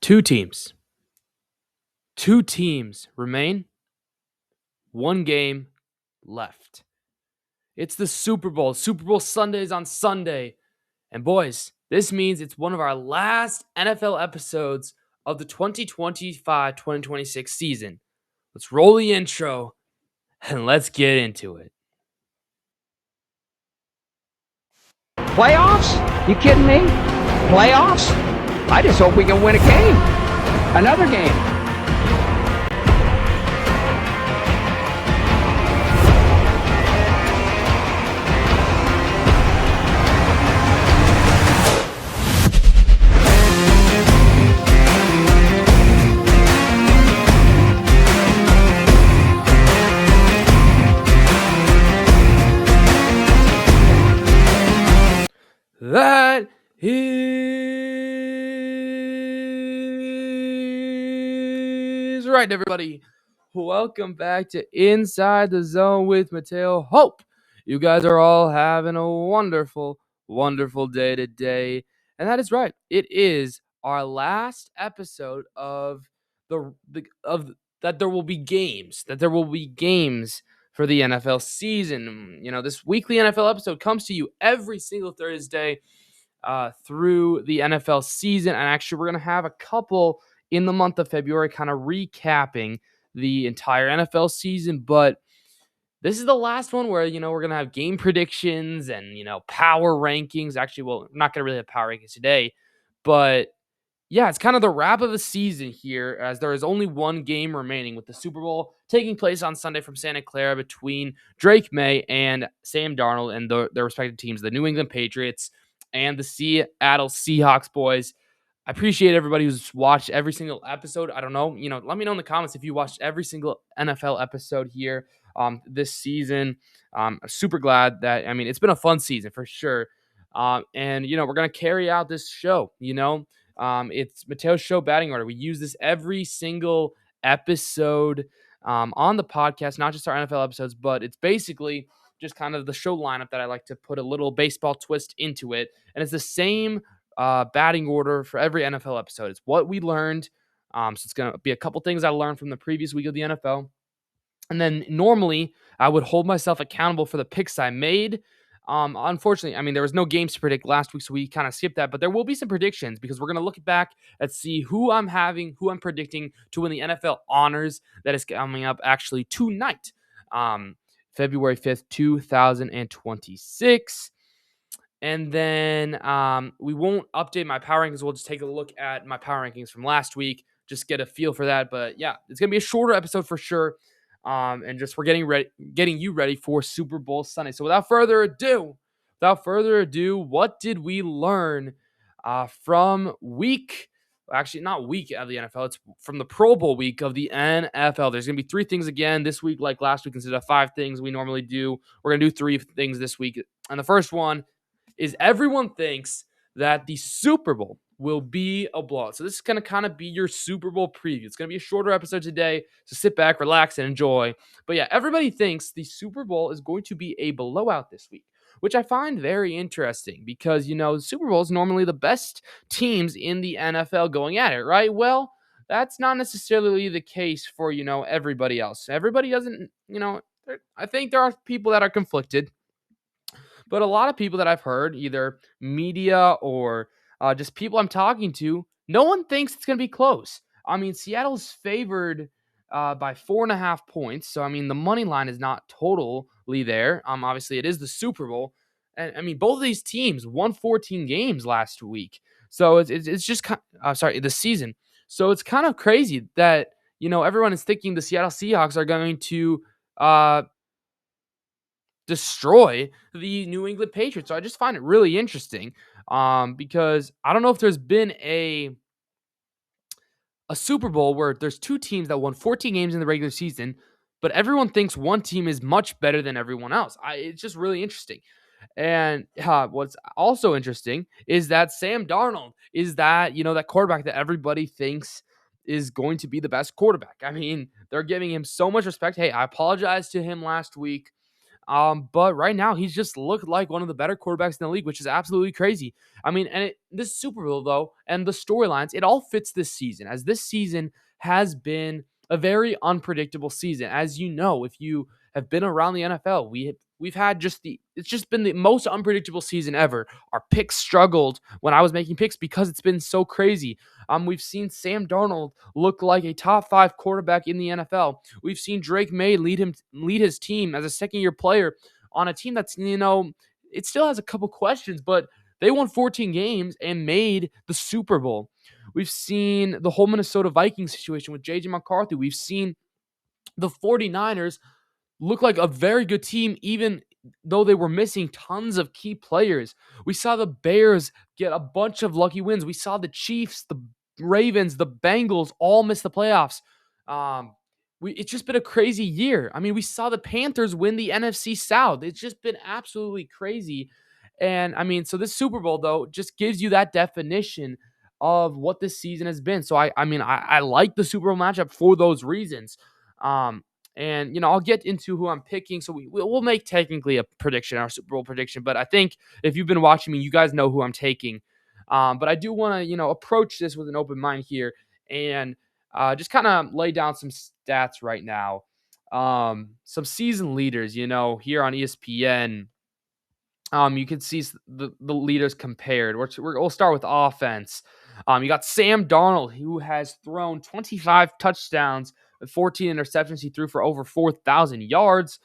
Two teams. Two teams remain. One game left. It's the Super Bowl. Super Bowl Sundays on Sunday. And boys, this means it's one of our last NFL episodes of the 2025-2026 season. Let's roll the intro and let's get into it. Playoffs? You kidding me? Playoffs? I just hope we can win a game. Another game. That is right, everybody. Welcome back to Inside the Zone with Mateo. Hope you guys are all having a wonderful, wonderful day today. And that is right. It is our last episode of that there will be games. That there will be games for the NFL season. You know, this weekly NFL episode comes to you every single Thursday through the NFL season. And actually, we're going to have a couple in the month of February kind of recapping the entire NFL season. But this is the last one where, we're going to have game predictions and, power rankings. Actually, well, we're not going to really have power rankings today. But yeah, it's kind of the wrap of the season here, as there is only one game remaining, with the Super Bowl taking place on Sunday from Santa Clara between Drake May and Sam Darnold and their respective teams, the New England Patriots and the Seattle Seahawks. Boys, I appreciate everybody who's watched every single episode. I don't know, let me know in the comments if you watched every single NFL episode here this season. I'm super glad that, it's been a fun season for sure. And we're going to carry out this show, it's Mateo's show batting order. We use this every single episode on the podcast, not just our NFL episodes, but it's basically just kind of the show lineup that I like to put a little baseball twist into it. And it's the same batting order for every NFL episode. It's what we learned. So it's going to be a couple things I learned from the previous week of the NFL. And then normally I would hold myself accountable for the picks I made. Unfortunately, there was no games to predict last week, so we kind of skipped that. But there will be some predictions because we're going to look back and see who I'm predicting to win the NFL honors that is coming up actually tonight, February 5th, 2026. And then we won't update my power rankings. We'll just take a look at my power rankings from last week, just get a feel for that. But yeah, it's going to be a shorter episode for sure. And just we're getting you ready for Super Bowl Sunday. So without further ado, what did we learn from not week of the NFL, it's from the Pro Bowl week of the NFL. There's going to be three things again this week, like last week, instead of five things we normally do. We're going to do three things this week. And the first one is everyone thinks that the Super Bowl will be a blowout. So this is going to kind of be your Super Bowl preview. It's going to be a shorter episode today, so sit back, relax, and enjoy. But yeah, everybody thinks the Super Bowl is going to be a blowout this week, which I find very interesting because, the Super Bowl is normally the best teams in the NFL going at it, right? Well, that's not necessarily the case for, everybody else. Everybody doesn't, I think there are people that are conflicted. But a lot of people that I've heard, either media or just people I'm talking to, no one thinks it's going to be close. Seattle's favored by 4.5 points. So, the money line is not totally there. Obviously, it is the Super Bowl. And, both of these teams won 14 games last week. So, it's just the season. So, it's kind of crazy that, everyone is thinking the Seattle Seahawks are going to destroy the New England Patriots. So I just find it really interesting because I don't know if there's been a Super Bowl where there's two teams that won 14 games in the regular season, but everyone thinks one team is much better than everyone else. It's just really interesting. And what's also interesting is that Sam Darnold is that quarterback that everybody thinks is going to be the best quarterback. They're giving him so much respect. Hey, I apologized to him last week. But right now, he's just looked like one of the better quarterbacks in the league, which is absolutely crazy. I mean, this Super Bowl, though, and the storylines, it all fits this season, as this season has been a very unpredictable season. As you know, if you have been around the NFL, we've had it's just been the most unpredictable season ever. Our picks struggled when I was making picks because it's been so crazy. We've seen Sam Darnold look like a top 5 quarterback in the NFL. We've seen Drake May lead his team as a second-year player on a team that's, it still has a couple questions, but they won 14 games and made the Super Bowl. We've seen the whole Minnesota Vikings situation with JJ McCarthy. We've seen the 49ers look like a very good team, even though they were missing tons of key players. We saw the Bears get a bunch of lucky wins. We saw the Chiefs, the Ravens, the Bengals all miss the playoffs. Um, it's just been a crazy year. I mean, we saw the Panthers win the NFC South. It's just been absolutely crazy. And I mean, so this Super Bowl, though, just gives you that definition of what this season has been. So I like the Super Bowl matchup for those reasons. Um, and, I'll get into who I'm picking. So we'll make technically a prediction, our Super Bowl prediction. But I think if you've been watching me, you guys know who I'm taking. But I do want to, approach this with an open mind here and just kind of lay down some stats right now. Some season leaders, here on ESPN. You can see the leaders compared. We'll start with offense. You got Sam Darnold, who has thrown 25 touchdowns with 14 interceptions. He threw for over 4,000 yards.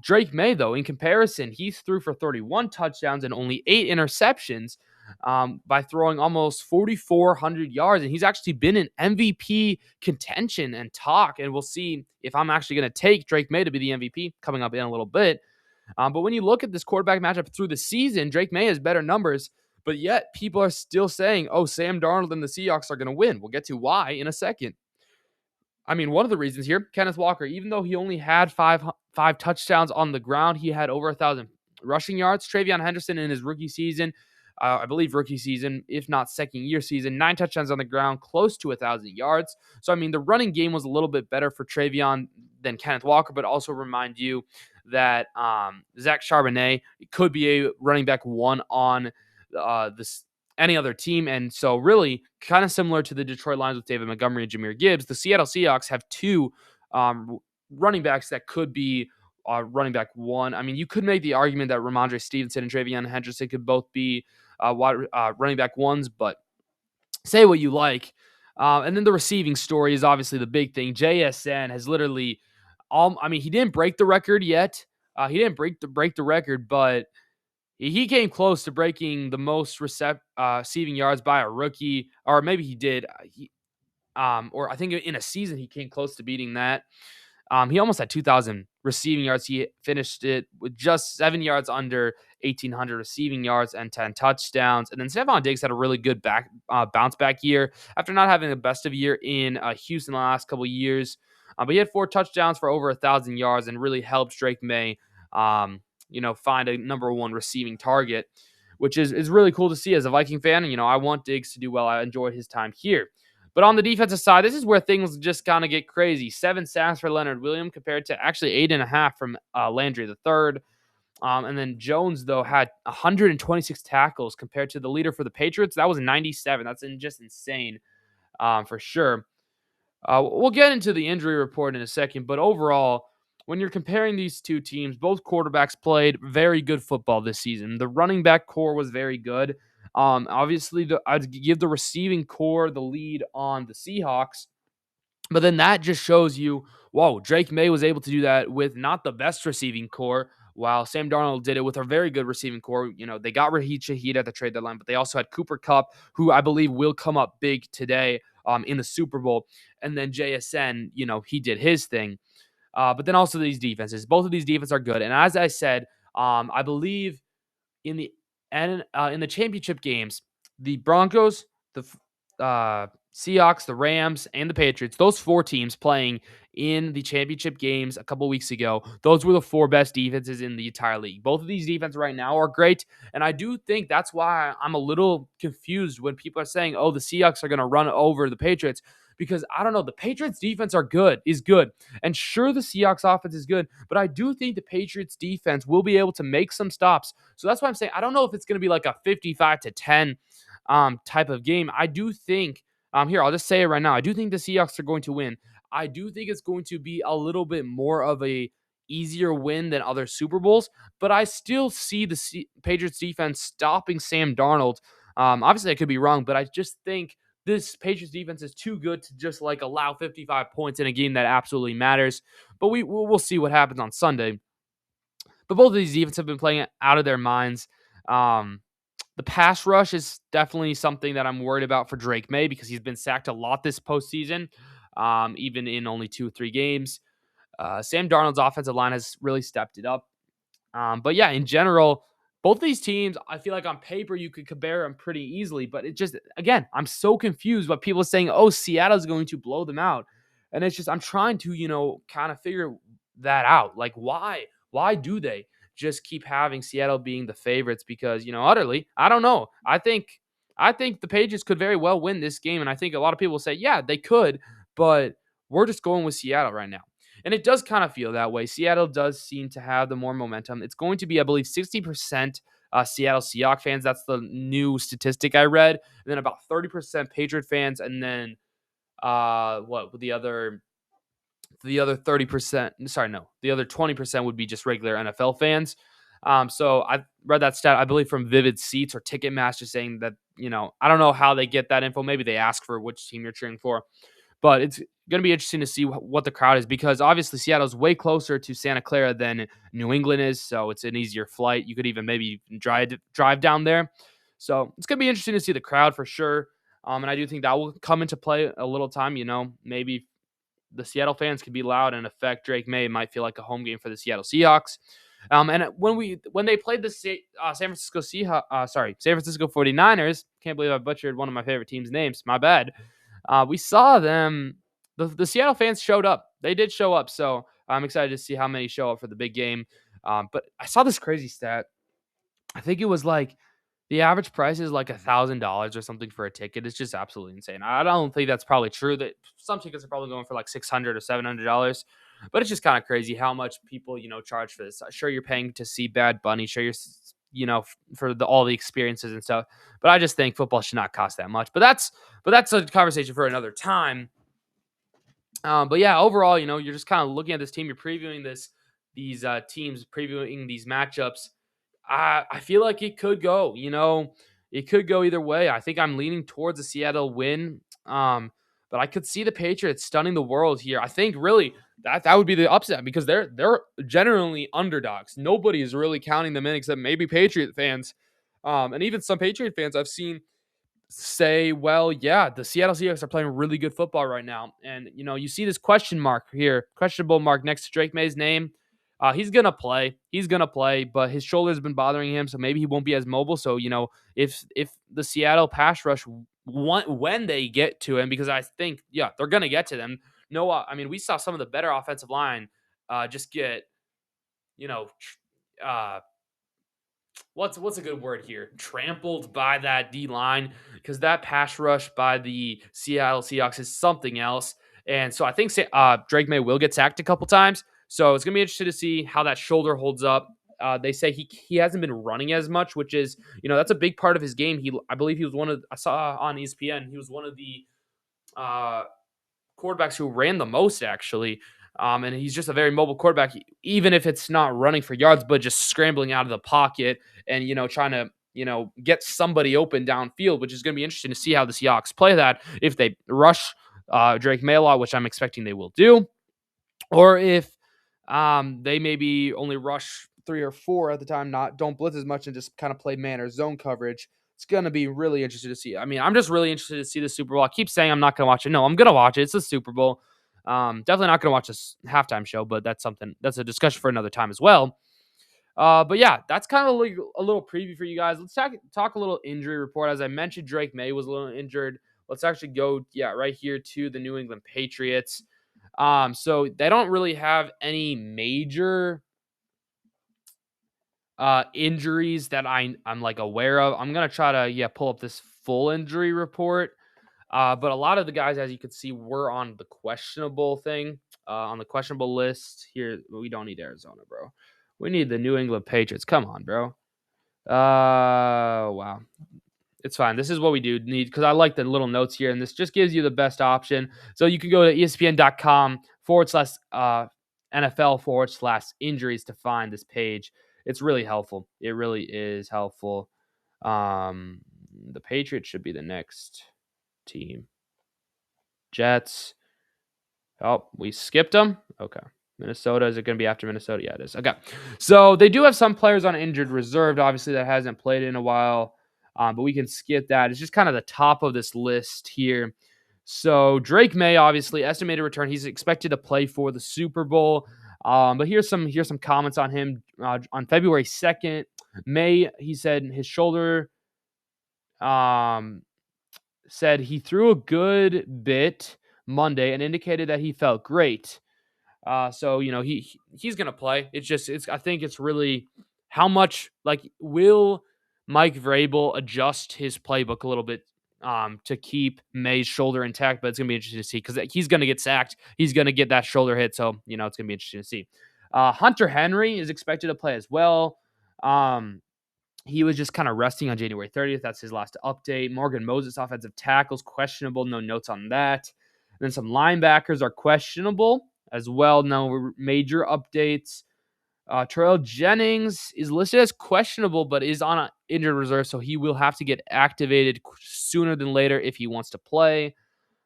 Drake May, though, in comparison, he threw for 31 touchdowns and only 8 interceptions by throwing almost 4,400 yards. And he's actually been in MVP contention and talk. And we'll see if I'm actually going to take Drake May to be the MVP coming up in a little bit. But when you look at this quarterback matchup through the season, Drake May has better numbers, but yet people are still saying, oh, Sam Darnold and the Seahawks are going to win. We'll get to why in a second. I mean, one of the reasons here, Kenneth Walker, even though he only had five touchdowns on the ground, he had over 1,000 rushing yards. Travion Henderson in his rookie season, I believe rookie season, if not second year season, 9 touchdowns on the ground, close to 1,000 yards. So, I mean, the running game was a little bit better for Travion than Kenneth Walker, but also remind you that Zach Charbonnet could be a running back one on this any other team. And so really kind of similar to the Detroit Lions with David Montgomery and Jahmyr Gibbs, the Seattle Seahawks have 2 running backs that could be running back one. I mean, you could make the argument that Ramondre Stevenson and Travion Henderson could both be running back ones, but say what you like. And then the receiving story is obviously the big thing. JSN has literally, he didn't break the record yet. He didn't break the record, but he came close to breaking the most receiving yards by a rookie, or maybe he did. Or I think in a season he came close to beating that. He almost had 2,000 receiving yards. He finished it with just 7 yards under 1,800 receiving yards and 10 touchdowns. And then Stephon Diggs had a really good bounce back year after not having the best of year in Houston the last couple of years. But he had 4 touchdowns for over 1,000 yards and really helped Drake May, find a number one receiving target, which is really cool to see as a Viking fan. And, I want Diggs to do well. I enjoyed his time here. But on the defensive side, this is where things just kind of get crazy. 7 sacks for Leonard Williams compared to actually 8.5 from Landry III. And then Jones, though, had 126 tackles compared to the leader for the Patriots. That was 97. That's just insane for sure. We'll get into the injury report in a second. But overall, when you're comparing these two teams, both quarterbacks played very good football this season. The running back core was very good. Obviously, I'd give the receiving core the lead on the Seahawks. But then that just shows you, whoa, Drake May was able to do that with not the best receiving core, while Sam Darnold did it with a very good receiving core. They got Raheem Shaheed at the trade deadline, but they also had Cooper Kupp, who I believe will come up big today in the Super Bowl. And then JSN, he did his thing. But then also these defenses. Both of these defenses are good. And as I said, I believe in the championship games, the Broncos, the Seahawks, the Rams, and the Patriots, those four teams playing in the championship games a couple weeks ago, those were the four best defenses in the entire league. Both of these defenses right now are great, and I do think that's why I'm a little confused when people are saying, oh, the Seahawks are going to run over the Patriots, because I don't know, the Patriots defense is good, and sure, the Seahawks offense is good, but I do think the Patriots defense will be able to make some stops. So that's why I'm saying I don't know if it's going to be like a 55-10 type of game. I do think here, I'll just say it right now. I do think the Seahawks are going to win. I do think it's going to be a little bit more of a easier win than other Super Bowls, but I still see the Patriots defense stopping Sam Darnold. Obviously, I could be wrong, but I just think this Patriots defense is too good to just like allow 55 points in a game that absolutely matters. But we'll see what happens on Sunday. But both of these defenses have been playing out of their minds. The pass rush is definitely something that I'm worried about for Drake May because he's been sacked a lot this postseason, even in only 2 or 3 games. Sam Darnold's offensive line has really stepped it up. But yeah, in general, both these teams, I feel like on paper you could compare them pretty easily. But it just, again, I'm so confused by people saying, oh, Seattle's going to blow them out. And it's just, I'm trying to, kind of figure that out. Like, why? Why do they just keep having Seattle being the favorites? Because, utterly, I don't know. I think the Patriots could very well win this game. And I think a lot of people say, yeah, they could. But we're just going with Seattle right now. And it does kind of feel that way. Seattle does seem to have the more momentum. It's going to be, I believe, 60% Seattle Seahawks fans. That's the new statistic I read. And then about 30% Patriot fans. And then what the other 30%, sorry, no, the other 20% would be just regular NFL fans. So I read that stat, I believe, from Vivid Seats or Ticketmaster, saying that, I don't know how they get that info. Maybe they ask for which team you're cheering for. But it's going to be interesting to see what the crowd is, because obviously Seattle's way closer to Santa Clara than New England is, so it's an easier flight. You could even maybe drive down there. So it's going to be interesting to see the crowd for sure. And I do think that will come into play a little time. Maybe the Seattle fans can be loud and affect Drake May. It might feel like a home game for the Seattle Seahawks. And when they played the San Francisco San Francisco 49ers, can't believe I butchered one of my favorite teams' names. My bad. We saw them. The Seattle fans showed up. They did show up. So I'm excited to see how many show up for the big game. But I saw this crazy stat. I think it was like the average price is like $1,000 or something for a ticket. It's just absolutely insane. I don't think that's probably true. That some tickets are probably going for like $600 or $700, but it's just kind of crazy how much people charge for this. Sure, you're paying to see Bad Bunny. Sure, you're for all the experiences and stuff. But I just think football should not cost that much. But that's a conversation for another time. But yeah, overall, you're just kind of looking at this team. You're previewing these teams, previewing these matchups. I feel like it could go. It could go either way. I think I'm leaning towards a Seattle win. But I could see the Patriots stunning the world here. I think really that would be the upset, because they're generally underdogs. Nobody is really counting them in except maybe Patriot fans. And even some Patriot fans I've seen say, well, yeah, the Seattle Seahawks are playing really good football right now. And, you see this questionable mark next to Drake May's name. He's going to play. He's going to play, but his shoulder's been bothering him, so maybe he won't be as mobile. So, if the Seattle pass rush, when they get to him, because I think, yeah, they're going to get to them. No, I mean, we saw some of the better offensive line just get, what's a good word here? Trampled by that D line, because that pass rush by the Seattle Seahawks is something else. And so I think Drake May will get sacked a couple times. So it's gonna be interesting to see how that shoulder holds up. They say he hasn't been running as much, which is that's a big part of his game. I believe he was I saw on ESPN, he was one of the quarterbacks who ran the most, actually. And he's just a very mobile quarterback, even if it's not running for yards, but just scrambling out of the pocket and, trying to, get somebody open downfield, which is going to be interesting to see how the Seahawks play that. If they rush Drake May a lot, which I'm expecting they will do, or if they maybe only rush 3 or 4 at the time, don't blitz as much and just kind of play man or zone coverage. It's going to be really interesting to see. I mean, I'm just really interested to see the Super Bowl. I keep saying I'm not going to watch it. No, I'm going to watch it. It's the Super Bowl. Definitely not going to watch this halftime show, but that's a discussion for another time as well. But yeah, that's kind of like a little preview for you guys. Let's talk a little injury report. As I mentioned, Drake May was a little injured Let's actually go, right here to the New England Patriots. So they don't really have any major injuries that I'm like aware of. I'm gonna try to pull up this full injury report. But a lot of the guys, as you can see, were on the questionable thing, on the questionable list. Here, we don't need Arizona, bro. We need the New England Patriots. Come on, bro. Wow. It's fine. This is what we do need because I like the little notes here, and this just gives you the best option. So you can go to ESPN.com/NFL/injuries to find this page. It's really helpful. It really is helpful. The Patriots should be the next team. Jets. Oh, we skipped them? Okay. Minnesota, is it going to be after Minnesota? Yeah, it is. Okay. So they do have some players on injured reserve, obviously, that hasn't played in a while, but we can skip that. It's just kind of the top of this list here. So Drake May, obviously, estimated return. He's expected to play for the Super Bowl. But here's some comments on him. On February 2nd, May, he said his shoulder said he threw a good bit Monday and indicated that he felt great. So he's gonna play. I think it's really how much will Mike Vrabel adjust his playbook a little bit to keep May's shoulder intact, but it's gonna be interesting to see because he's gonna get sacked. He's gonna get that shoulder hit, so it's gonna be interesting to see. Hunter Henry is expected to play as well. He was just kind of resting on January 30th. That's his last update. Morgan Moses, offensive tackles, questionable. No notes on that. And then some linebackers are questionable as well. No major updates. Terrell Jennings is listed as questionable, but is on an injured reserve, so he will have to get activated sooner than later if he wants to play.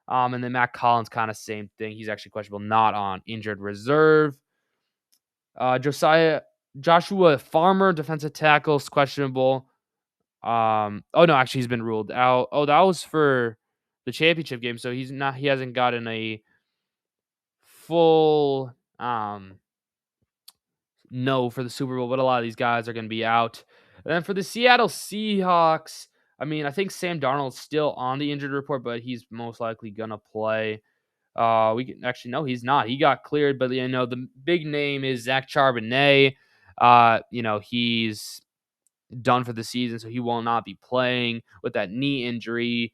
And then Matt Collins, kind of same thing. He's actually questionable, not on injured reserve. Joshua Farmer, defensive tackles, questionable. Oh no, actually he's been ruled out. Oh, that was for the championship game, so he hasn't gotten a full no for the Super Bowl, but a lot of these guys are going to be out. And then for the Seattle Seahawks, I mean, I think Sam Darnold's still on the injured report, but he's most likely going to play. We can actually no, he's not. He got cleared, but the big name is Zach Charbonnet. He's done for the season, so he will not be playing with that knee injury.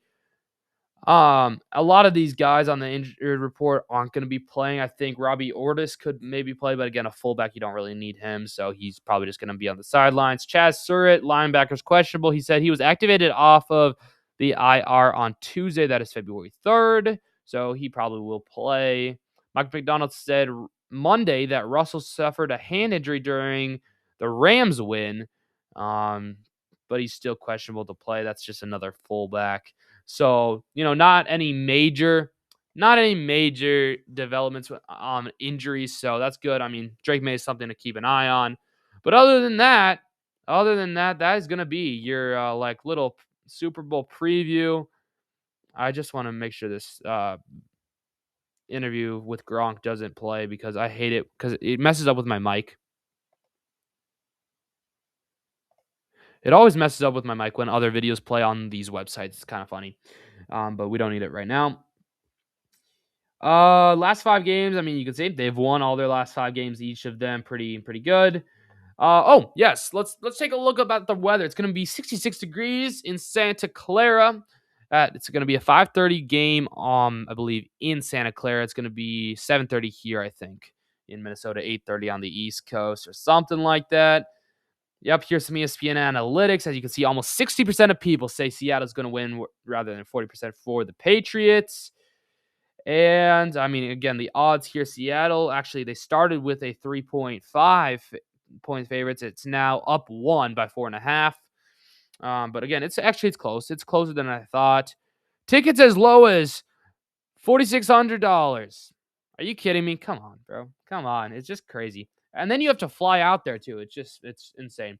A lot of these guys on the injured report aren't going to be playing. I think Robbie Ordis could maybe play, but again, a fullback, you don't really need him, so he's probably just going to be on the sidelines. Chaz Surratt, linebacker's questionable. He said he was activated off of the IR on Tuesday. That is February 3rd, so he probably will play. Mike McDonald said Monday that Russell suffered a hand injury during the Rams win, but he's still questionable to play. That's just another fullback. So, not any major developments on injuries. So that's good. I mean, Drake May is something to keep an eye on. But other than that, that is going to be your little Super Bowl preview. I just want to make sure this interview with Gronk doesn't play because I hate it because it messes up with my mic. It always messes up with my mic when other videos play on these websites. It's kind of funny. But we don't need it right now. Last 5 games, I mean, you can see they've won all their last 5 games, each of them pretty good. Oh, yes, let's take a look about the weather. It's going to be 66 degrees in Santa Clara. It's going to be a 5:30 game, I believe, in Santa Clara. It's going to be 7:30 here, I think, in Minnesota, 8:30 on the East Coast or something like that. Yep, here's some ESPN analytics. As you can see, almost 60% of people say Seattle's going to win rather than 40% for the Patriots. And, I mean, again, the odds here, Seattle, actually, they started with a 3.5 point favorites. It's now up 1 by 4.5. But, again, it's close. It's closer than I thought. Tickets as low as $4,600. Are you kidding me? Come on, bro. Come on. It's just crazy. And then you have to fly out there too. It's insane.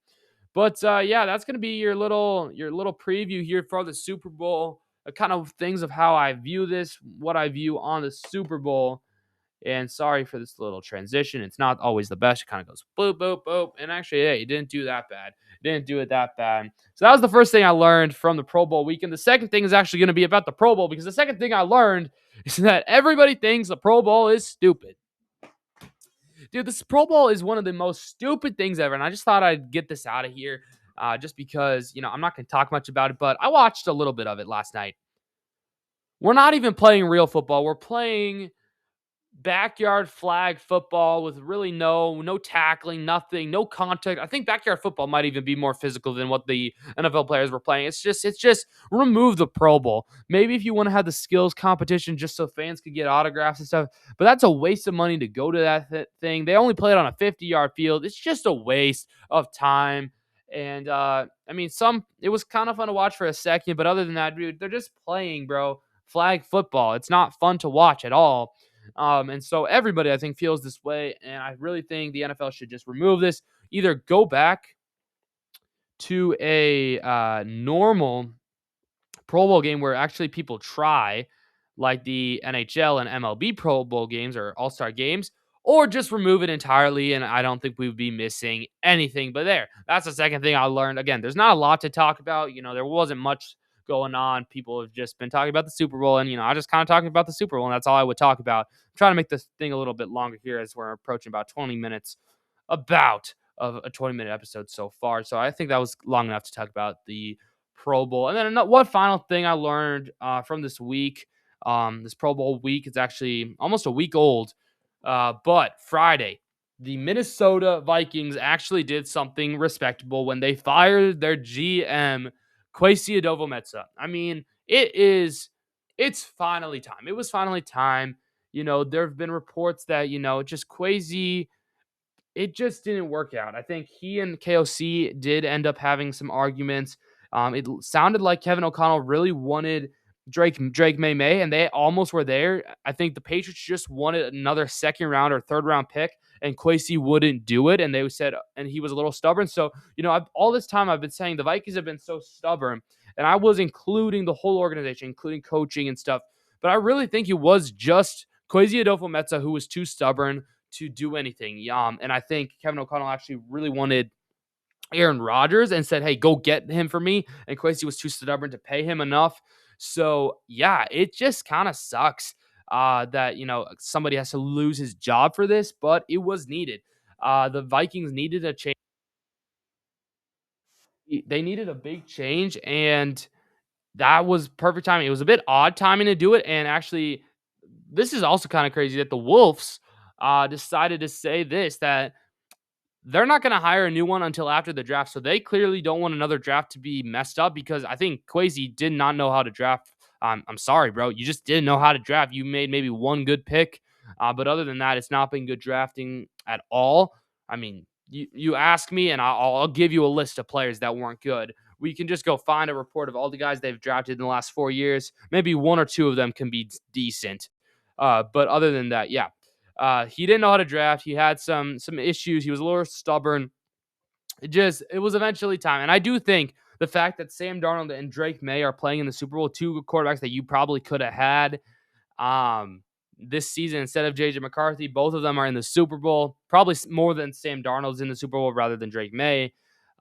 But that's gonna be your little preview here for the Super Bowl. Kind of things of how I view this, what I view on the Super Bowl. And sorry for this little transition. It's not always the best. It kind of goes boop, boop, boop. And actually, hey, it didn't do that bad. didn't do it that bad. So that was the first thing I learned from the Pro Bowl weekend. The second thing is actually going to be about the Pro Bowl, because the second thing I learned is that everybody thinks the Pro Bowl is stupid. Dude, this Pro Bowl is one of the most stupid things ever, and I just thought I'd get this out of here, just because, I'm not going to talk much about it, but I watched a little bit of it last night. We're not even playing real football. We're playing backyard flag football with really no tackling, nothing, no contact. I think backyard football might even be more physical than what the NFL players were playing. It's just remove the Pro Bowl. Maybe if you want to have the skills competition just so fans could get autographs and stuff, but that's a waste of money to go to that thing. They only play it on a 50-yard field. It's just a waste of time. And it was kind of fun to watch for a second, but other than that, dude, they're just playing, bro, flag football. It's not fun to watch at all. And so everybody, I think, feels this way. And I really think the NFL should just remove this, either go back to a normal Pro Bowl game where actually people try, like the NHL and MLB Pro Bowl games or All Star games, or just remove it entirely. And I don't think we would be missing anything. But that's the second thing I learned. Again, there's not a lot to talk about. There wasn't much going on. People have just been talking about the Super Bowl, and I just kind of talking about the Super Bowl, and that's all I would talk about. I'm trying to make this thing a little bit longer here as we're approaching about 20 minutes about of a 20-minute episode so far. So I think that was long enough to talk about the Pro Bowl. And then one final thing I learned from this week, this Pro Bowl week, it's actually almost a week old, but Friday, the Minnesota Vikings actually did something respectable when they fired their GM, Kwesi Adofo-Mensah. I mean, it's finally time. It was finally time. There have been reports that, just Kwesi, it just didn't work out. I think he and KOC did end up having some arguments. It sounded like Kevin O'Connell really wanted Drake May, and they almost were there. I think the Patriots just wanted another second round or third round pick, and Kwesi wouldn't do it, and they said, and he was a little stubborn. So, all this time I've been saying the Vikings have been so stubborn, and I was including the whole organization, including coaching and stuff. But I really think it was just Kwesi Adofo-Mensah who was too stubborn to do anything. And I think Kevin O'Connell actually really wanted Aaron Rodgers and said, hey, go get him for me. And Kwesi was too stubborn to pay him enough. So, yeah, it just kind of sucks that, somebody has to lose his job for this, but it was needed. The Vikings needed a change. They needed a big change, and that was perfect timing. It was a bit odd timing to do it. And actually, this is also kind of crazy that the Wolves decided to say that they're not going to hire a new one until after the draft. So they clearly don't want another draft to be messed up, because I think Kwesi did not know how to draft. I'm sorry, bro. You just didn't know how to draft. You made maybe one good pick. But other than that, it's not been good drafting at all. I mean, you ask me, and I'll give you a list of players that weren't good. We can just go find a report of all the guys they've drafted in the last 4 years. Maybe one or two of them can be decent. But other than that, yeah. He didn't know how to draft. He had some issues. He was a little stubborn. It was eventually time. And I do think the fact that Sam Darnold and Drake May are playing in the Super Bowl, two quarterbacks that you probably could have had this season instead of JJ McCarthy, both of them are in the Super Bowl. Probably more than Sam Darnold's in the Super Bowl rather than Drake May.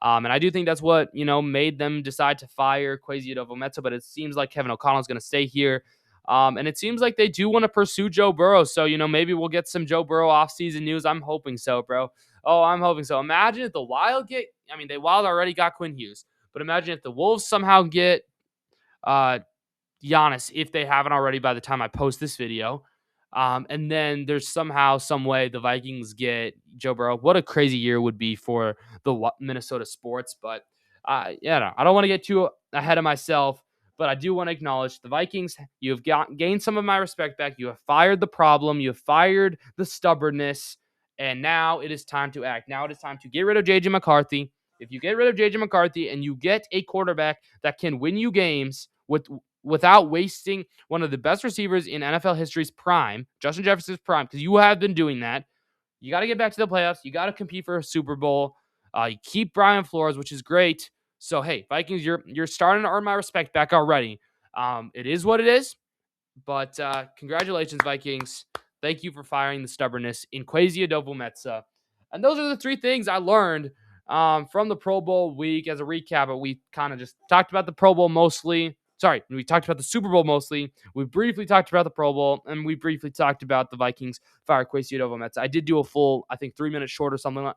And I do think that's what, made them decide to fire Kwesi Adofo-Mensah, but it seems like Kevin O'Connell is going to stay here. And it seems like they do want to pursue Joe Burrow. So, maybe we'll get some Joe Burrow offseason news. I'm hoping so, bro. Oh, I'm hoping so. Imagine if the Wild the Wild already got Quinn Hughes, but imagine if the Wolves somehow get Giannis, if they haven't already by the time I post this video. And then there's somehow, some way the Vikings get Joe Burrow. What a crazy year would be for the Minnesota sports. But I don't want to get too ahead of myself. But I do want to acknowledge the Vikings. You have gained some of my respect back. You have fired the problem. You have fired the stubbornness. And now it is time to act. Now it is time to get rid of J.J. McCarthy. If you get rid of J.J. McCarthy and you get a quarterback that can win you games without wasting one of the best receivers in NFL history's prime, Justin Jefferson's prime, because you have been doing that, you got to get back to the playoffs. You got to compete for a Super Bowl. You keep Brian Flores, which is great. So, hey, Vikings, you're starting to earn my respect back already. It is what it is, but congratulations, Vikings. Thank you for firing the stubbornness in Kwesi Adofo-Mensah. And those are the three things I learned from the Pro Bowl week. As a recap, we kind of just talked about the Pro Bowl mostly. Sorry, we talked about the Super Bowl mostly. We briefly talked about the Pro Bowl, and we briefly talked about the Vikings fire Kwesi Adofo-Mensah. I did do a full, I think, 3 minutes short or something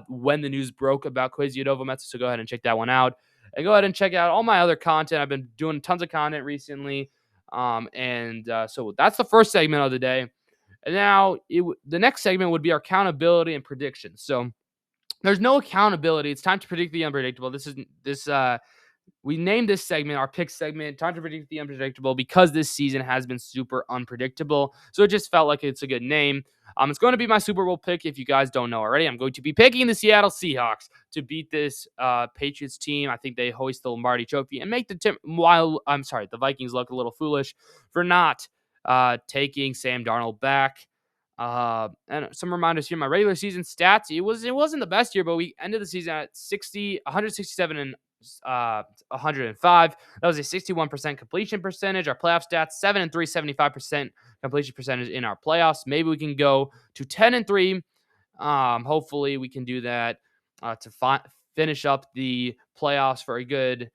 when the news broke about Kwesi Adofo-Mensah, so go ahead and check that one out. And go ahead and check out all my other content. I've been doing tons of content recently. So that's the first segment of the day. And now the next segment would be our accountability and predictions. So there's no accountability. It's time to predict the unpredictable. We named this segment our pick segment, time to predict the unpredictable, because this season has been super unpredictable. So it just felt like it's a good name. It's going to be my Super Bowl pick. If you guys don't know already, I'm going to be picking the Seattle Seahawks to beat this Patriots team. I think they hoist the Lombardi Trophy and make the Vikings look a little foolish for not taking Sam Darnold back. And some reminders here. My regular season stats. It wasn't the best year, but we ended the season at 167 and 105. That was a 61% completion percentage. Our playoff stats: 7-3, 75% completion percentage in our playoffs. Maybe we can go to 10-3. Hopefully we can do that to finish up the playoffs for a good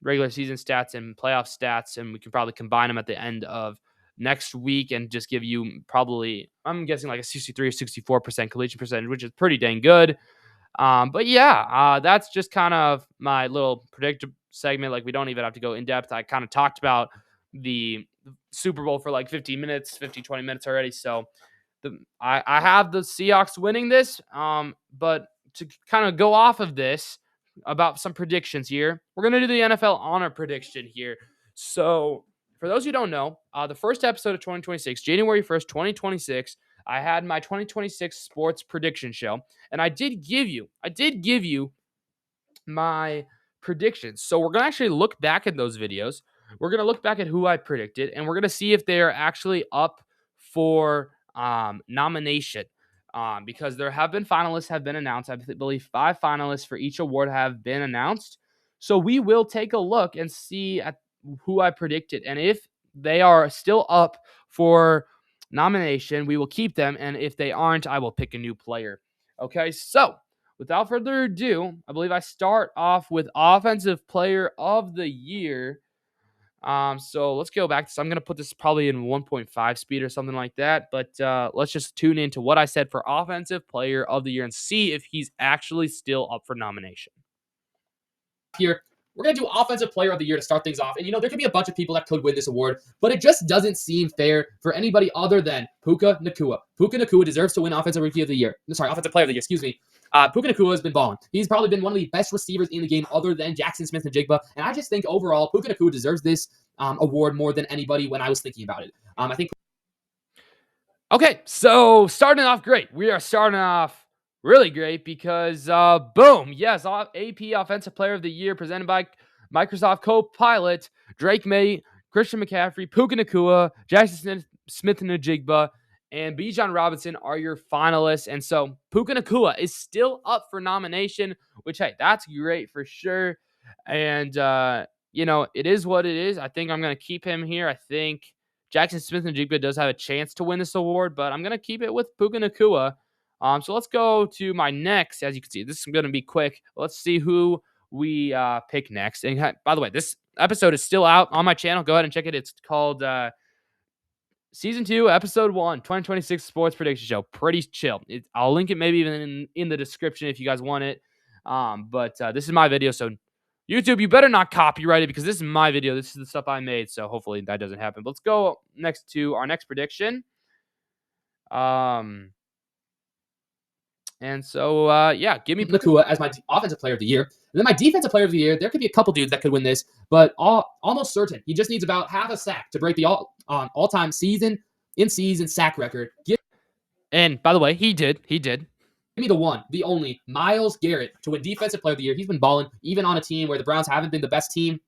regular season stats and playoff stats, and we can probably combine them at the end of next week and just give you probably, I'm guessing, like a 63 or 64% completion percentage, which is pretty dang good. But yeah, that's just kind of my little predictive segment. Like, we don't even have to go in depth. I kind of talked about the Super Bowl for like 20 minutes already. So I have the Seahawks winning this. But to kind of go off of this about some predictions here, we're going to do the NFL honor prediction here. So for those who don't know, the first episode of 2026, January 1st, 2026, I had my 2026 sports prediction show, and I did give you my predictions. So we're going to actually look back at those videos. We're going to look back at who I predicted, and we're going to see if they are actually up for nomination. Because there have been finalists have been announced. I believe 5 finalists for each award have been announced. So we will take a look and see at who I predicted, and if they are still up for nomination, we will keep them, and if they aren't, I will pick a new player. Okay, so without further ado, I believe I start off with Offensive Player of the Year. So let's go back. So I'm going to put this probably in 1.5 speed or something like that. But let's just tune into what I said for Offensive Player of the Year and see if he's actually still up for nomination. Here, we're going to do Offensive Player of the Year to start things off. And, there could be a bunch of people that could win this award, but it just doesn't seem fair for anybody other than Puka Nacua. Puka Nacua deserves to win Offensive Player of the Year. Excuse me. Puka Nacua has been balling. He's probably been one of the best receivers in the game other than Jackson Smith-Njigba. And I just think overall, Puka Nacua deserves this award more than anybody when I was thinking about it. I think. Okay, so starting off great. We are starting off really great because, boom, yes, AP Offensive Player of the Year presented by Microsoft Copilot, Drake May, Christian McCaffrey, Puka Nacua, Jackson Smith-Njigba, and Bijan Robinson are your finalists. And so Puka Nacua is still up for nomination, which, hey, that's great for sure. And, it is what it is. I think I'm going to keep him here. I think Jackson Smith-Njigba does have a chance to win this award, but I'm going to keep it with Puka Nacua. So let's go to my next. As you can see, this is going to be quick. Let's see who we pick next. And by the way, this episode is still out on my channel. Go ahead and check it. It's called Season 2, Episode 1, 2026 Sports Prediction Show. Pretty chill. I'll link it maybe even in the description if you guys want it. But this is my video, so YouTube, you better not copyright it because this is my video. This is the stuff I made, so hopefully that doesn't happen. But let's go next to our next prediction. And so, give me Nacua as my Offensive Player of the Year. And then my Defensive Player of the Year, there could be a couple dudes that could win this, but almost certain. He just needs about half a sack to break the all-time season sack record. And by the way, he did. Give me the one, the only, Myles Garrett to win Defensive Player of the Year. He's been balling, even on a team where the Browns haven't been the best team.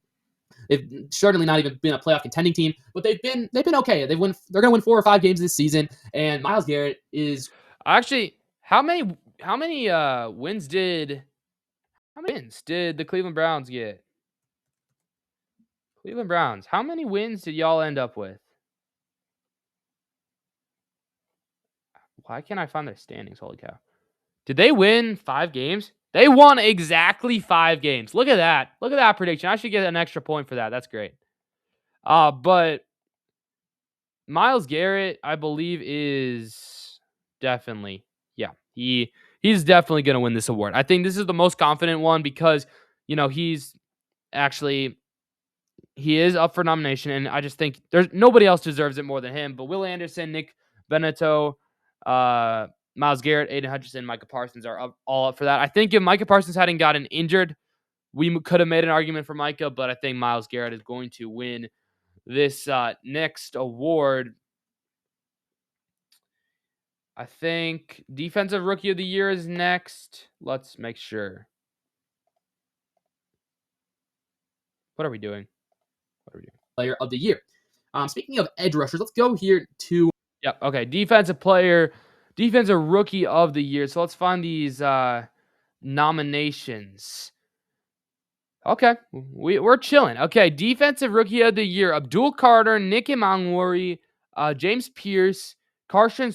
They've certainly not even been a playoff contending team, but they've been okay. They're going to win 4 or 5 games this season, and Myles Garrett is actually how many wins did the Cleveland Browns get? Cleveland Browns. How many wins did y'all end up with? Why can't I find their standings? Holy cow. Did they win 5 games? They won exactly 5 games. Look at that. Look at that prediction. I should get an extra point for that. That's great. But Myles Garrett, I believe, is definitely, yeah, he's definitely going to win this award. I think this is the most confident one because, he's actually he is up for nomination, and I just think there's nobody else deserves it more than him. But Will Anderson, Nick Beneteau, Myles Garrett, Aiden Hutchinson, Micah Parsons are all up for that. I think if Micah Parsons hadn't gotten injured, we could have made an argument for Micah, but I think Myles Garrett is going to win this next award. I think Defensive Rookie of the Year is next. Let's make sure. What are we doing? Player of the year. Speaking of edge rushers, let's go here to. Yep. Okay. Defensive Rookie of the Year. So let's find these nominations. Okay, we're chilling. Okay, Defensive Rookie of the Year: Abdul Carter, Nick Emmanwori, James Pierce, Carson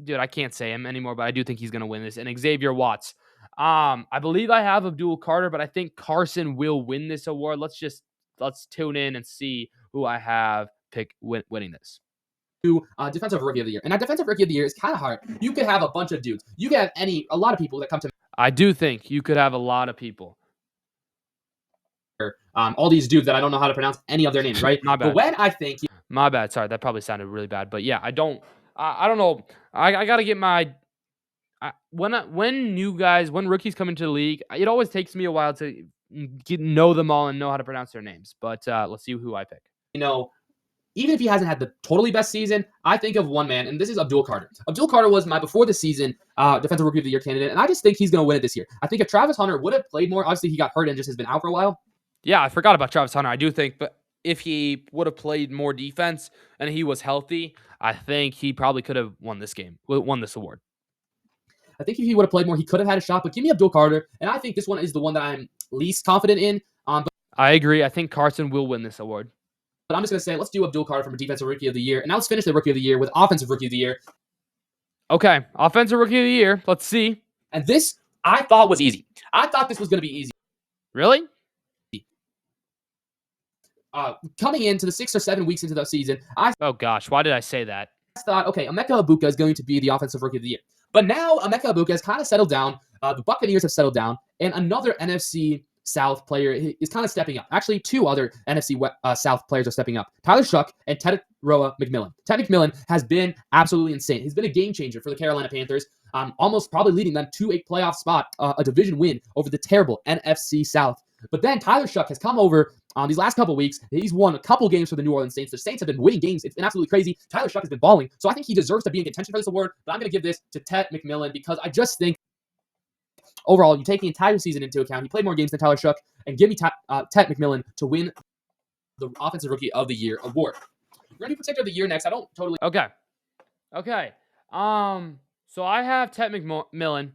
dude, I can't say him anymore, but I do think he's gonna win this. And Xavier Watts. I believe I have Abdul Carter, but I think Carson will win this award. Let's tune in and see who I have winning this. Defensive Rookie of the Year. And that Defensive Rookie of the Year is kind of hard. You could have a bunch of dudes. You could have a lot of people that come to. I do think you could have a lot of people. All these dudes that I don't know how to pronounce any of their names, right? My bad. But when I think. My bad. Sorry, that probably sounded really bad. But yeah, I don't know. I got to get my. When rookies come into the league, it always takes me a while to know them all and know how to pronounce their names. But let's see who I pick. Even if he hasn't had the totally best season, I think of one man, and this is Abdul Carter. Abdul Carter was my before the season Defensive Rookie of the Year candidate, and I just think he's going to win it this year. I think if Travis Hunter would have played more, obviously he got hurt and just has been out for a while. Yeah, I forgot about Travis Hunter. I do think, but if he would have played more defense and he was healthy, I think he probably could have won this award. I think if he would have played more, he could have had a shot. But give me Abdul Carter, and I think this one is the one that I'm least confident in. But I agree. I think Carson will win this award. But I'm just going to say, let's do Abdul Carter from Defensive Rookie of the Year. And now let's finish the Rookie of the Year with Offensive Rookie of the Year. Okay, Offensive Rookie of the Year. Let's see. And this, I thought was easy. I thought this was going to be easy. Really? Coming into the 6 or 7 weeks into the season, oh gosh, why did I say that? I thought, okay, Emeka Egbuka is going to be the Offensive Rookie of the Year. But now Emeka Egbuka has kind of settled down. The Buccaneers have settled down. And another NFC South player is kind of stepping up. Actually, 2 other NFC South players are stepping up. Tyler Shuck and Ted McMillan. Ted McMillan has been absolutely insane. He's been a game changer for the Carolina Panthers, almost probably leading them to a playoff spot, a division win over the terrible NFC South. But then Tyler Shuck has come over these last couple weeks. He's won a couple games for the New Orleans Saints. The Saints have been winning games. It's been absolutely crazy. Tyler Shuck has been balling. So I think he deserves to be in contention for this award. But I'm going to give this to Ted McMillan because I just think overall, you take the entire season into account. He played more games than Tyler Shuck. And give me Ted McMillan to win the Offensive Rookie of the Year award. We're going to do Protector of the Year next. I don't totally... Okay. So I have Ted McMillan.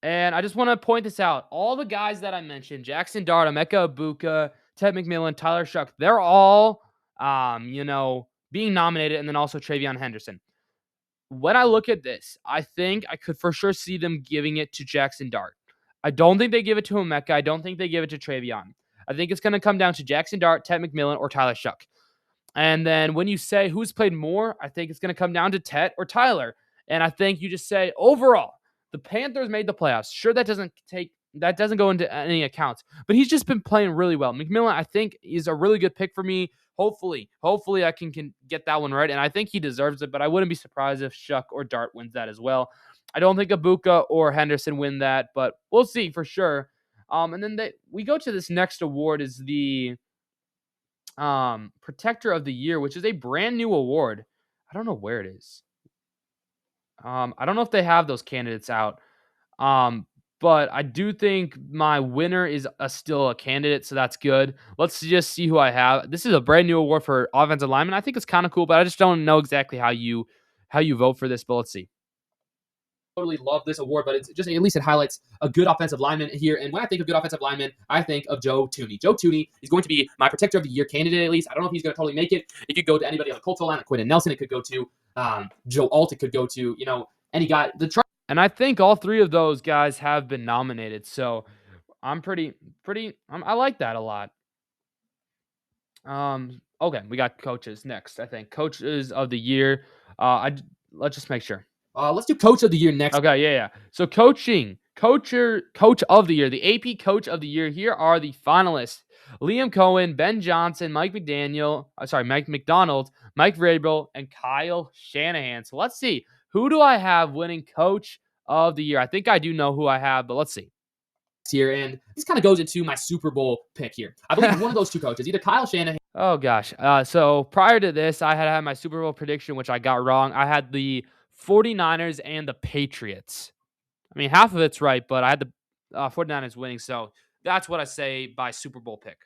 And I just want to point this out. All the guys that I mentioned, Jackson Dart, Emeka Egbuka, Ted McMillan, Tyler Shuck, they're all, being nominated, and then also Travion Henderson. When I look at this, I think I could for sure see them giving it to Jackson Dart. I don't think they give it to Emeka. I don't think they give it to Travion. I think it's going to come down to Jackson Dart, Ted McMillan, or Tyler Shuck. And then when you say who's played more, I think it's going to come down to Ted or Tyler. And I think you just say, overall, the Panthers made the playoffs. Sure, that doesn't go into any accounts, but he's just been playing really well. McMillan, I think, is a really good pick for me. Hopefully I can get that one right, and I think he deserves it, but I wouldn't be surprised if Shuck or Dart wins that as well. I don't think Egbuka or Henderson win that, but we'll see for sure. And then we go to this next award is the Protector of the Year, which is a brand new award. I don't know where it is. I don't know if they have those candidates out. But I do think my winner is still a candidate, so that's good. Let's just see who I have. This is a brand new award for offensive lineman. I think it's kind of cool, but I just don't know exactly how you vote for this, but let's see. Totally love this award, but it's just at least it highlights a good offensive lineman here. And when I think of good offensive lineman, I think of Joe Thuney. Joe Thuney is going to be my Protector of the Year candidate, at least. I don't know if he's going to totally make it. It could go to anybody on the Colts line, like Quentin Nelson. It could go to Joe Alt. It could go to, any guy. And I think all three of those guys have been nominated. So I'm I like that a lot. Okay, we got coaches next. I think coaches of the year. Let's just make sure. Let's do coach of the year next. Okay, yeah. So coach of the year, the AP coach of the year. Here are the finalists: Liam Cohen, Ben Johnson, Mike McDonald, Mike Vrabel, and Kyle Shanahan. So let's see, who do I have winning coach of the year? I think I do know who I have, but let's see. Here, and this kind of goes into my Super Bowl pick here. I believe one of those two coaches, either Kyle Shanahan. Oh gosh. So prior to this, I had my Super Bowl prediction, which I got wrong. I had the 49ers and the Patriots. I mean, half of it's right, but I had the 49ers winning. So that's what I say by Super Bowl pick.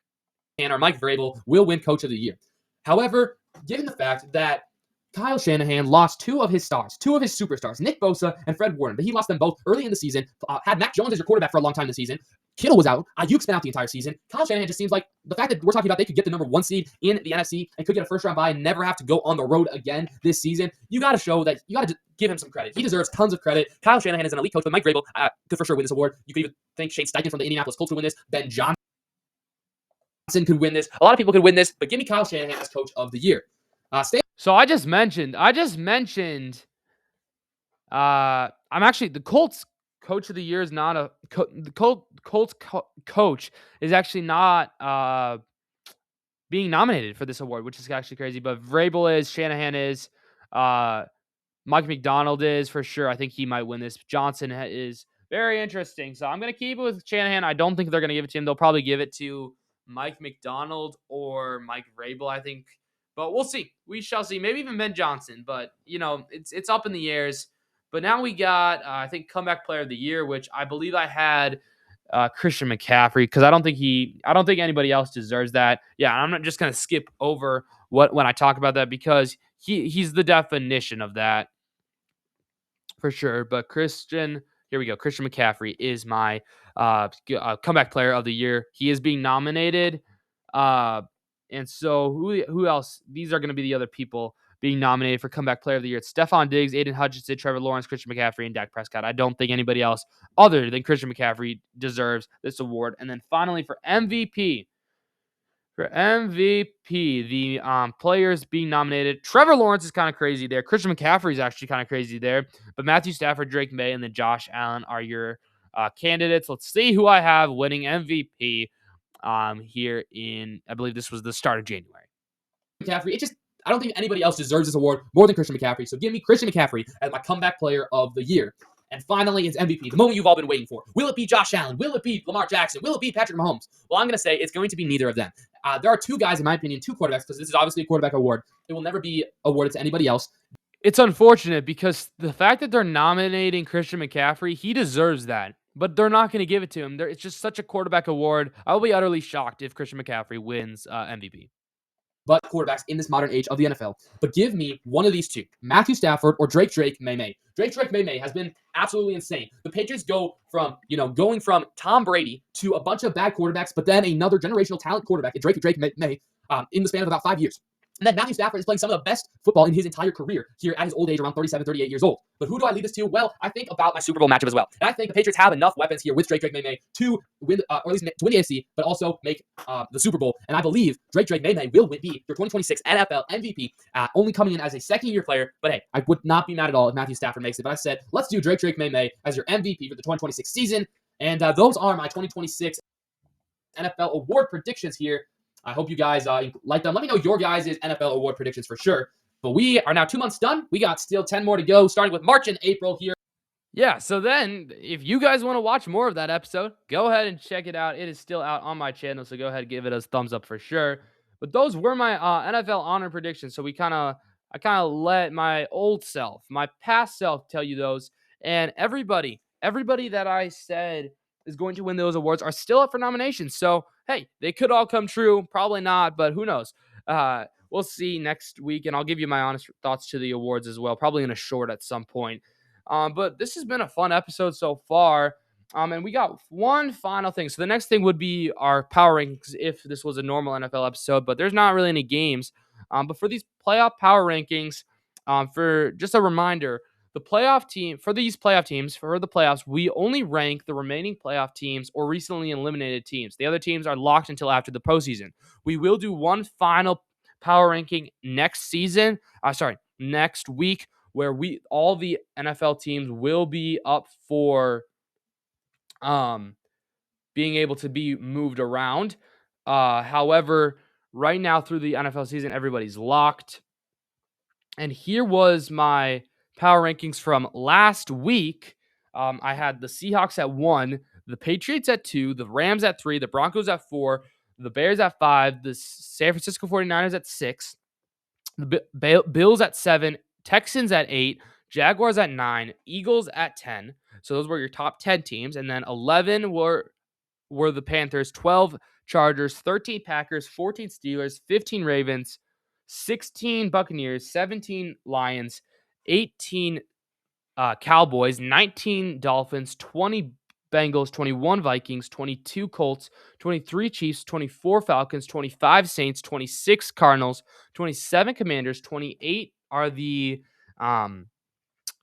Or Mike Vrabel will win coach of the year. However, given the fact that Kyle Shanahan lost two of his superstars, Nick Bosa and Fred Warner, but he lost them both early in the season, had Mac Jones as your quarterback for a long time this season. Kittle was out. Ayuk's been out the entire season. Kyle Shanahan just seems like the fact that we're talking about they could get the number 1 seed in the NFC and could get a first-round bye and never have to go on the road again this season. You got to show that you got to give him some credit. He deserves tons of credit. Kyle Shanahan is an elite coach, but Mike Vrabel could for sure win this award. You could even think Shane Steichen from the Indianapolis Colts would win this. Ben Johnson could win this. A lot of people could win this, but give me Kyle Shanahan as coach of the year. So I just mentioned, I'm actually the Colts coach of the year is not the Colts coach is actually not being nominated for this award, which is actually crazy. But Vrabel is, Shanahan is, Mike McDonald is for sure. I think he might win this. Johnson is very interesting. So I'm going to keep it with Shanahan. I don't think they're going to give it to him. They'll probably give it to Mike McDonald or Mike Vrabel, I think. But we'll see. We shall see. Maybe even Ben Johnson. But, it's up in the airs. But now we got, I think, comeback player of the year, which I believe I had Christian McCaffrey, because I don't think anybody else deserves that. Yeah, I'm not just going to skip over when I talk about that, because he's the definition of that for sure. But here we go. Christian McCaffrey is my comeback player of the year. He is being nominated. And so who else? These are going to be the other people being nominated for comeback player of the year. It's Stephon Diggs, Aiden Hutchinson, Trevor Lawrence, Christian McCaffrey, and Dak Prescott. I don't think anybody else other than Christian McCaffrey deserves this award. And then finally for MVP, the players being nominated, Trevor Lawrence is kind of crazy there. Christian McCaffrey is actually kind of crazy there. But Matthew Stafford, Drake May, and then Josh Allen are your candidates. Let's see who I have winning MVP here in, I believe this was the start of January. McCaffrey, I don't think anybody else deserves this award more than Christian McCaffrey. So give me Christian McCaffrey as my comeback player of the year. And finally, it's MVP, the moment you've all been waiting for. Will it be Josh Allen? Will it be Lamar Jackson? Will it be Patrick Mahomes? Well, I'm going to say it's going to be neither of them. There are two guys, in my opinion, two quarterbacks, because this is obviously a quarterback award. It will never be awarded to anybody else. It's unfortunate because the fact that they're nominating Christian McCaffrey, he deserves that. But they're not going to give it to him. It's just such a quarterback award. I'll be utterly shocked if Christian McCaffrey wins MVP. But quarterbacks in this modern age of the NFL. But give me one of these two, Matthew Stafford or Drake May. Drake May has been absolutely insane. The Patriots go from, going from Tom Brady to a bunch of bad quarterbacks, but then another generational talent quarterback, Drake May, in the span of about 5 years. And then Matthew Stafford is playing some of the best football in his entire career here at his old age, around 37, 38 years old. But who do I lead this to? Well, I think about my Super Bowl matchup as well. And I think the Patriots have enough weapons here with Drake May to win, or at least to win the AFC, but also make the Super Bowl. And I believe Drake May will be your 2026 NFL MVP, only coming in as a second-year player. But hey, I would not be mad at all if Matthew Stafford makes it. But I said, let's do Drake May as your MVP for the 2026 season. And those are my 2026 NFL award predictions here. I hope you guys like them. Let me know your guys' NFL award predictions for sure. But we are now 2 months done. We got still 10 more to go, starting with March and April here. Yeah, so then if you guys want to watch more of that episode, go ahead and check it out. It is still out on my channel, so go ahead and give it a thumbs up for sure. But those were my NFL honor predictions. So I kind of let my old self, my past self, tell you those. And everybody that I said is going to win those awards are still up for nominations. So, hey, they could all come true. Probably not, but who knows? We'll see next week, and I'll give you my honest thoughts to the awards as well, probably in a short at some point. But this has been a fun episode so far. And we got one final thing. So the next thing would be our power rankings if this was a normal NFL episode, but there's not really any games. But for these playoff power rankings, for just a reminder, the playoff team for these playoff teams for the playoffs, we only rank the remaining playoff teams or recently eliminated teams. The other teams are locked until after the postseason. We will do one final power ranking next season. Next week, where all the NFL teams will be up for being able to be moved around. However, right now through the NFL season, everybody's locked. And here was my power rankings from last week. I had the Seahawks at 1, the Patriots at 2, the Rams at 3, the Broncos at 4, the Bears at 5, the San Francisco 49ers at 6, the Bills at 7, Texans at 8, Jaguars at 9, Eagles at 10. So those were your top 10 teams. And then 11 were the Panthers, 12 Chargers, 13 Packers, 14 Steelers, 15 Ravens, 16 Buccaneers, 17 Lions, 18 Cowboys, 19 Dolphins, 20 Bengals, 21 Vikings, 22 Colts, 23 Chiefs, 24 Falcons, 25 Saints, 26 Cardinals, 27 Commanders, 28 are the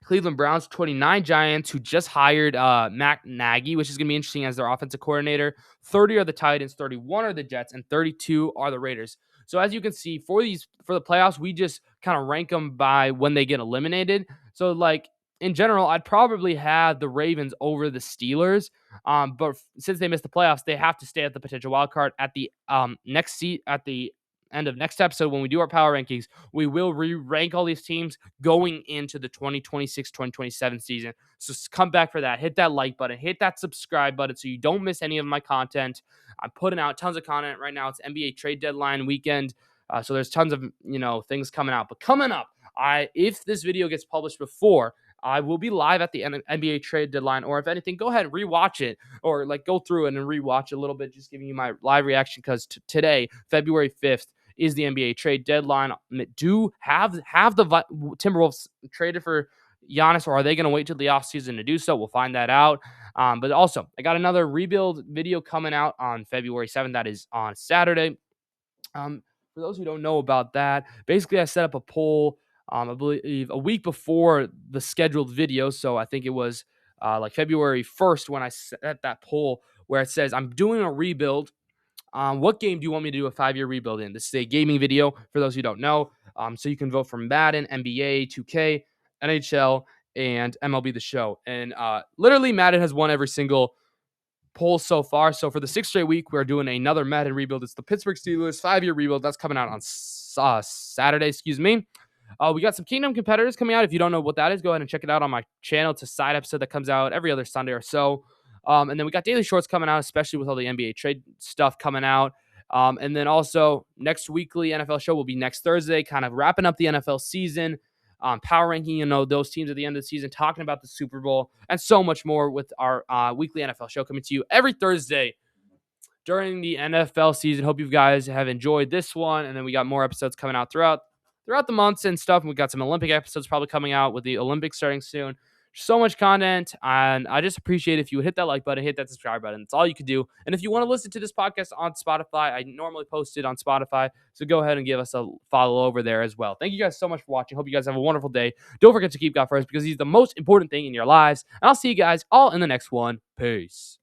Cleveland Browns, 29 Giants, who just hired Matt Nagy, which is going to be interesting as their offensive coordinator. 30 are the Titans, 31 are the Jets, and 32 are the Raiders. So as you can see, for the playoffs, we just kind of rank them by when they get eliminated. So like in general, I'd probably have the Ravens over the Steelers. But since they missed the playoffs, they have to stay at the potential wild card at the at the end of next episode when we do our power rankings. We will re-rank all these teams going into the 2026-2027 season. So come back for that. Hit that like button. Hit that subscribe button so you don't miss any of my content. I'm putting out tons of content right now. It's NBA trade deadline weekend. So there's tons of things coming out. But coming up, if this video gets published before, I will be live at the NBA trade deadline, or if anything, go ahead and rewatch it, or like go through it and rewatch a little bit, just giving you my live reaction, because today, February 5th, is the NBA trade deadline. Do have the Timberwolves traded for Giannis, or are they going to wait till the offseason to do so? We'll find that out. But also, I got another rebuild video coming out on February 7th. That is on Saturday. For those who don't know about that, basically I set up a poll, I believe a week before the scheduled video. So I think it was like February 1st when I set that poll where it says, I'm doing a rebuild. What game do you want me to do a 5-year rebuild in? This is a gaming video for those who don't know. So you can vote for Madden, NBA, 2K, NHL, and MLB The Show. And literally Madden has won every single poll so far. So for the 6th straight week, we're doing another Madden rebuild. It's the Pittsburgh Steelers 5-year rebuild. That's coming out on Saturday, we got some Kingdom competitors coming out. If you don't know what that is, go ahead and check it out on my channel. It's a side episode that comes out every other Sunday or so. And then we got daily shorts coming out, especially with all the NBA trade stuff coming out. And then also next weekly NFL show will be next Thursday, kind of wrapping up the NFL season, power ranking, those teams at the end of the season, talking about the Super Bowl, and so much more with our weekly NFL show coming to you every Thursday during the NFL season. Hope you guys have enjoyed this one. And then we got more episodes coming out throughout the months and stuff. And we got some Olympic episodes probably coming out with the Olympics starting soon. So much content, and I just appreciate if you would hit that like button, hit that subscribe button. It's all you can do. And if you want to listen to this podcast on Spotify, I normally post it on Spotify, so go ahead and give us a follow over there as well. Thank you guys so much for watching. Hope you guys have a wonderful day. Don't forget to keep God first, because He's the most important thing in your lives. And I'll see you guys all in the next one. Peace.